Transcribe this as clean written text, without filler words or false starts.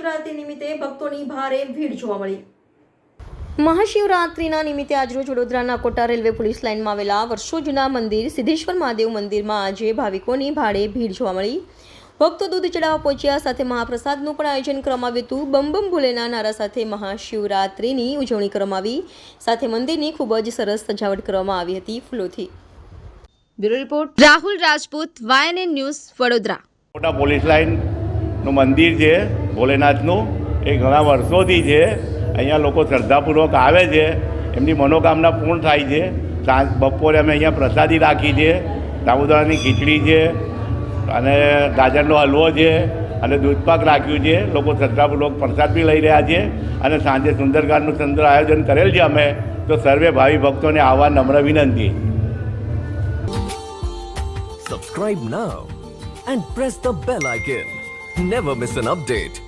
મહાશિવરાત્રિ નિમિત્તે ભક્તોની ભારે ભીડ જોવા મળી. મહાશિવરાત્રિના નિમિત્તે આજરોજ વડોદરાના કોટા રેલવે પોલીસ લાઇનમાં આવેલા વર્ષો જૂના મંદિર સિદ્ધેશ્વર મહાદેવ મંદિરમાં આજે ભાવિકોની ભારે ભીડ જોવા મળી. ભક્તો દૂધ ચડાવવા પહોંચ્યા, સાથે મહાપ્રસાદનું પણ આયોજન કરવામાં આવ્યું હતું. બમ બમ ભોલેના નારા સાથે મહાશિવરાત્રિની ઉજવણી કરવામાં આવી. સાથે મંદિરની ખૂબ જ સરસ સજાવટ કરવામાં આવી હતી ફૂલોથી. Bureau report Rahul Rajput, YNN news, Vadodara. મોટા પોલીસ લાઇનનું મંદિર છે ભોલેનાથનું, એ ઘણા વર્ષોથી છે. અહીંયા લોકો શ્રદ્ધાપૂર્વક આવે છે, એમની મનોકામના પૂર્ણ થાય છે. સાંજ બપોરે અમે અહીંયા પ્રસાદી રાખી છે, સાબુદાણાની ખીચડી છે અને ગાજરનો હલવો છે અને દૂધપાક રાખ્યું છે. લોકો શ્રદ્ધાપૂર્વક પ્રસાદ બી લઈ રહ્યા છે અને સાંજે સુંદરકાંડનું સુંદર આયોજન કરેલ છે. અમે તો સર્વે ભાવિ ભક્તોને આવવા નમ્ર વિનંતી. Subscribe now and press the bell icon. Never miss an update.